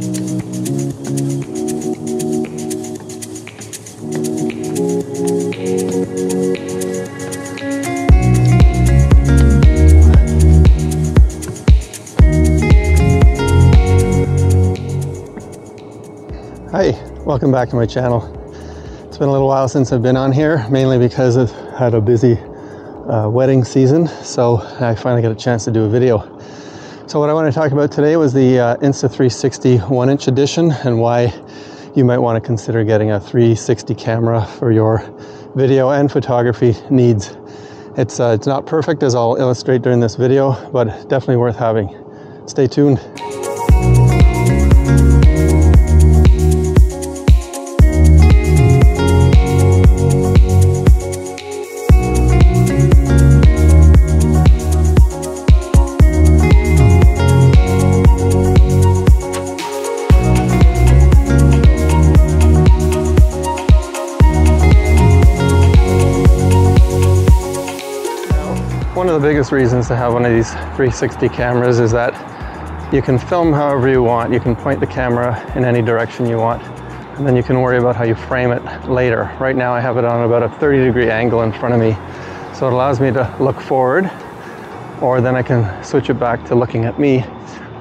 Hi, welcome back to my channel. It's been a little while since I've been on here, mainly because I've had a busy wedding season, so I finally got a chance to do a video. So what I want to talk about today was the Insta360 1-inch edition and why you might want to consider getting a 360 camera for your video and photography needs. It's not perfect, as I'll illustrate during this video, but definitely worth having. Stay tuned. One of the biggest reasons to have one of these 360 cameras is that you can film however you want. You can point the camera in any direction you want, and then you can worry about how you frame it later. Right now I have it on about a 30-degree angle in front of me, so it allows me to look forward, or then I can switch it back to looking at me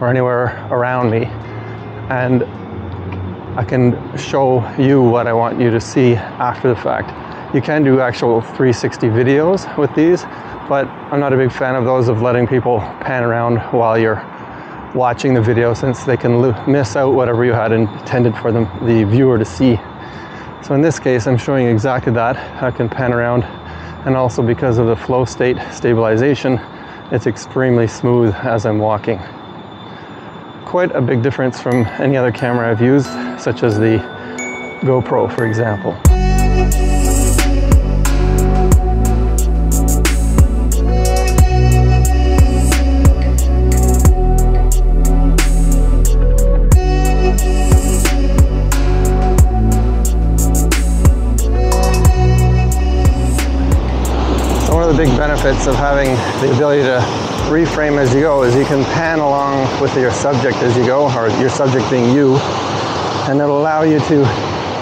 or anywhere around me, and I can show you what I want you to see after the fact. You can do actual 360 videos with these, but I'm not a big fan of those, of letting people pan around while you're watching the video, since they can miss out whatever you had intended for the viewer to see. So in this case, I'm showing you exactly that. I can pan around, and also because of the flow state stabilization, it's extremely smooth as I'm walking. Quite a big difference from any other camera I've used, such as the GoPro, for example. The big benefits of having the ability to reframe as you go is you can pan along with your subject as you go, or your subject being you, and it'll allow you to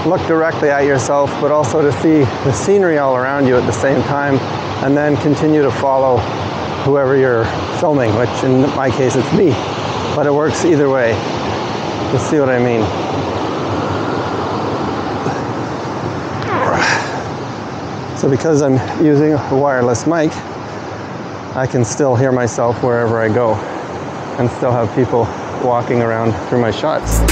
look directly at yourself, but also to see the scenery all around you at the same time, and then continue to follow whoever you're filming, which in my case it's me, but it works either way. You'll see what I mean. So because I'm using a wireless mic, I can still hear myself wherever I go and still have people walking around through my shots.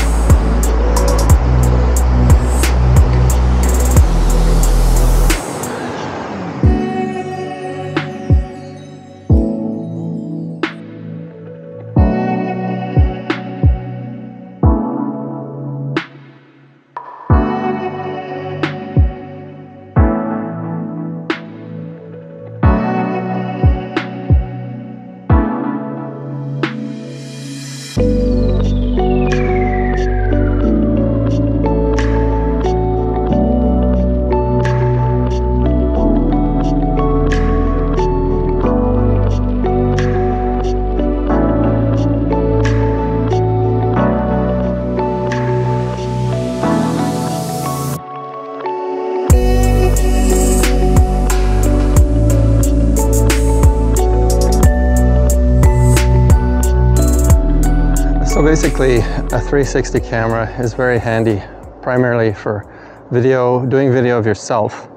So basically, a 360 camera is very handy, primarily for doing video of yourself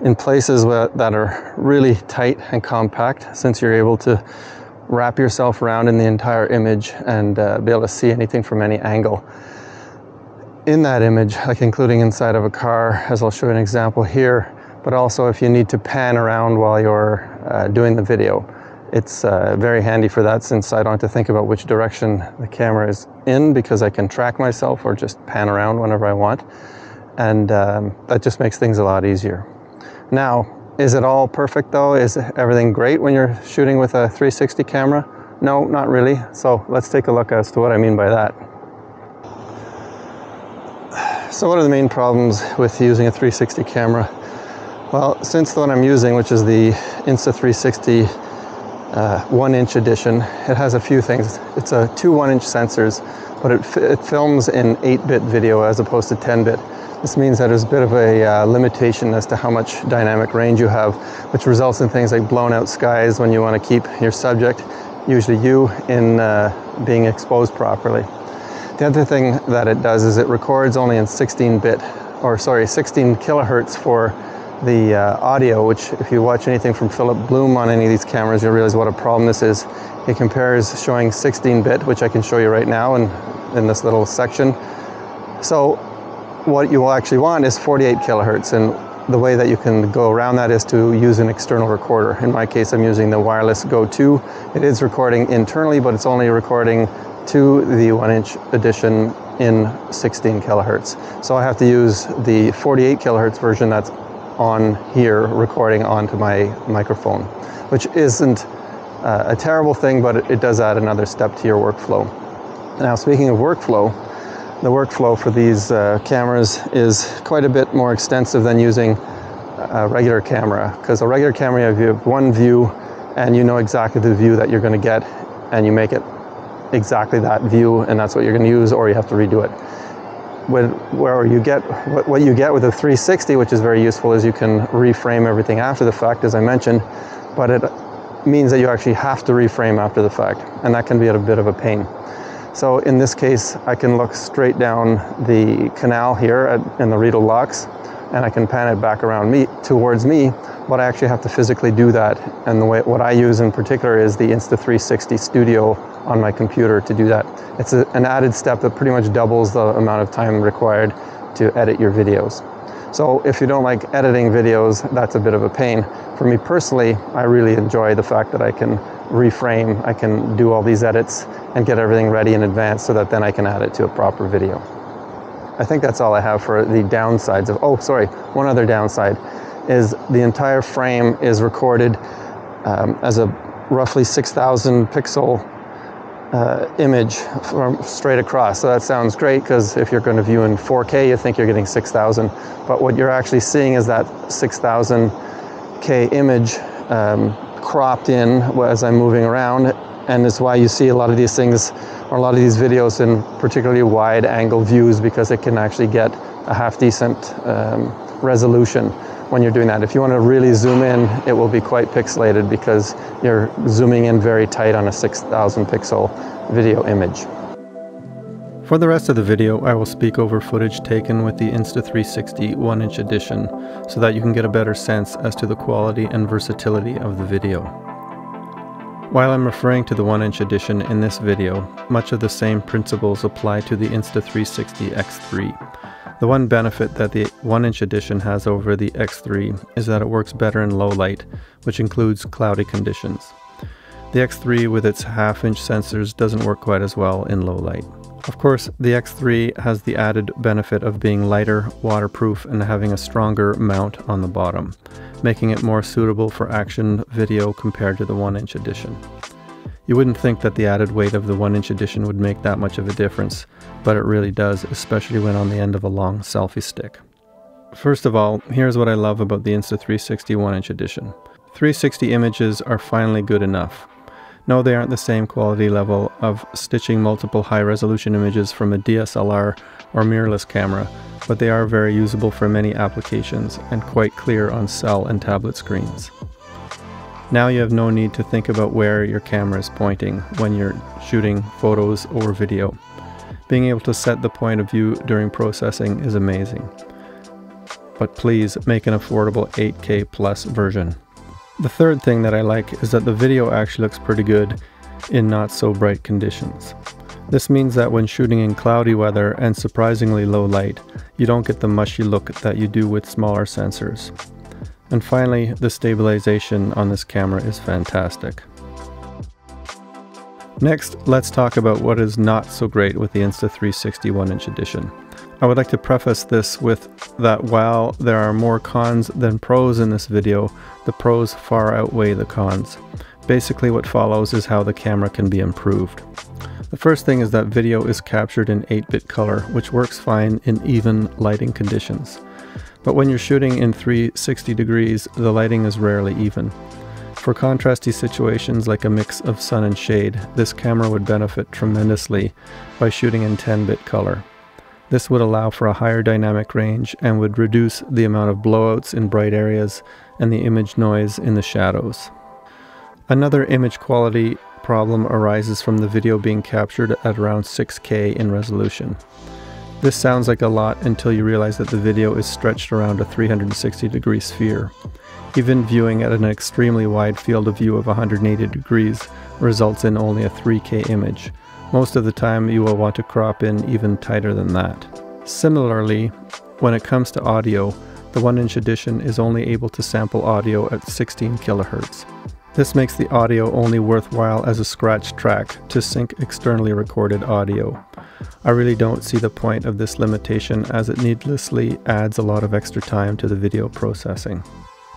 in places that are really tight and compact, since you're able to wrap yourself around in the entire image and be able to see anything from any angle in that image, like including inside of a car, as I'll show you an example here, but also if you need to pan around while you're doing the video. It's very handy for that, since I don't have to think about which direction the camera is in, because I can track myself or just pan around whenever I want, and that just makes things a lot easier. Now, is it all perfect though? Is everything great when you're shooting with a 360 camera? No, not really. So let's take a look as to what I mean by that. So what are the main problems with using a 360 camera? Well, since the one I'm using, which is the Insta360 1-inch edition. It has a few things. It's a 2 1-inch sensors, but it films in 8-bit video as opposed to 10-bit. This means that there's a bit of a limitation as to how much dynamic range you have, which results in things like blown out skies when you want to keep your subject, usually you, in being exposed properly. The other thing that it does is it records only in 16 kilohertz for the audio, which if you watch anything from Philip Bloom on any of these cameras, you'll realize what a problem this is. He compares showing 16-bit, which I can show you right now in this little section. So what you will actually want is 48 kilohertz, and the way that you can go around that is to use an external recorder. In my case, I'm using the wireless Go 2. It is recording internally, but it's only recording to the 1-inch edition in 16 kilohertz. So I have to use the 48 kilohertz version that's on here recording onto my microphone, which isn't a terrible thing, but it does add another step to your workflow. Now, speaking of workflow, the workflow for these cameras is quite a bit more extensive than using a regular camera, because a regular camera, you have one view and you know exactly the view that you're going to get, and you make it exactly that view, and that's what you're going to use, or you have to redo it. What you get with the 360, which is very useful, is you can reframe everything after the fact, as I mentioned, but it means that you actually have to reframe after the fact, and that can be a bit of a pain. So in this case, I can look straight down the canal here in the Riedel locks, and I can pan it back around towards me, but I actually have to physically do that. And what I use in particular is the Insta360 Studio on my computer to do that. It's an added step that pretty much doubles the amount of time required to edit your videos. So if you don't like editing videos, that's a bit of a pain. For me personally, I really enjoy the fact that I can reframe, I can do all these edits and get everything ready in advance so that then I can add it to a proper video. I think that's all I have for the downsides of, oh sorry, one other downside is the entire frame is recorded as a roughly 6,000 pixel image from straight across. So that sounds great, because if you're going to view in 4K, you think you're getting 6,000, but what you're actually seeing is that 6,000K image cropped in as I'm moving around, and it's why you see a lot of these things, or a lot of these videos, in particularly wide angle views, because it can actually get a half decent resolution when you're doing that. If you want to really zoom in, it will be quite pixelated because you're zooming in very tight on a 6,000 pixel video image. For the rest of the video, I will speak over footage taken with the Insta360 1-inch edition so that you can get a better sense as to the quality and versatility of the video. While I'm referring to the 1-inch edition in this video, much of the same principles apply to the Insta360 X3. The one benefit that the 1-inch edition has over the X3 is that it works better in low light, which includes cloudy conditions. The X3 with its half-inch sensors doesn't work quite as well in low light. Of course, the X3 has the added benefit of being lighter, waterproof, and having a stronger mount on the bottom, making it more suitable for action video compared to the 1-inch edition. You wouldn't think that the added weight of the 1-inch edition would make that much of a difference, but it really does, especially when on the end of a long selfie stick. First of all, here's what I love about the Insta360 1-inch edition. 360 images are finally good enough. No, they aren't the same quality level of stitching multiple high-resolution images from a DSLR or mirrorless camera, but they are very usable for many applications and quite clear on cell and tablet screens. Now you have no need to think about where your camera is pointing when you're shooting photos or video. Being able to set the point of view during processing is amazing. But please make an affordable 8K plus version. The third thing that I like is that the video actually looks pretty good in not so bright conditions. This means that when shooting in cloudy weather and surprisingly low light, you don't get the mushy look that you do with smaller sensors. And finally, the stabilization on this camera is fantastic. Next, let's talk about what is not so great with the Insta360 1-inch edition. I would like to preface this with that while there are more cons than pros in this video, the pros far outweigh the cons. Basically what follows is how the camera can be improved. The first thing is that video is captured in 8-bit color, which works fine in even lighting conditions. But when you're shooting in 360 degrees, the lighting is rarely even. For contrasty situations like a mix of sun and shade, this camera would benefit tremendously by shooting in 10-bit color. This would allow for a higher dynamic range and would reduce the amount of blowouts in bright areas and the image noise in the shadows. Another image quality problem arises from the video being captured at around 6K in resolution. This sounds like a lot until you realize that the video is stretched around a 360-degree sphere. Even viewing at an extremely wide field of view of 180 degrees results in only a 3K image. Most of the time you will want to crop in even tighter than that. Similarly, when it comes to audio, the 1-inch edition is only able to sample audio at 16 kHz. This makes the audio only worthwhile as a scratch track to sync externally recorded audio. I really don't see the point of this limitation as it needlessly adds a lot of extra time to the video processing.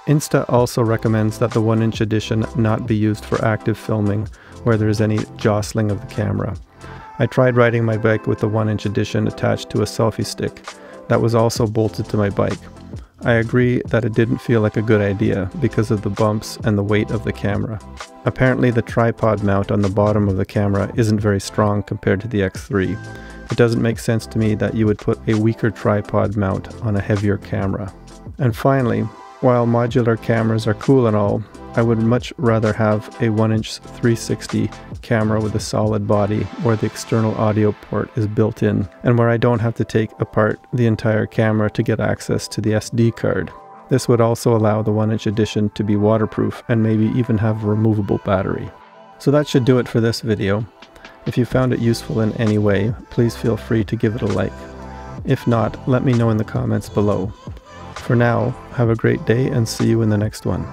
Insta also recommends that the 1-inch edition not be used for active filming where there is any jostling of the camera. I tried riding my bike with the 1-inch edition attached to a selfie stick that was also bolted to my bike. I agree that it didn't feel like a good idea because of the bumps and the weight of the camera. Apparently the tripod mount on the bottom of the camera isn't very strong compared to the X3. It doesn't make sense to me that you would put a weaker tripod mount on a heavier camera. And finally, while modular cameras are cool and all, I would much rather have a 1-inch 360 camera with a solid body where the external audio port is built in and where I don't have to take apart the entire camera to get access to the SD card. This would also allow the 1-inch edition to be waterproof and maybe even have a removable battery. So that should do it for this video. If you found it useful in any way, please feel free to give it a like. If not, let me know in the comments below. For now, have a great day and see you in the next one.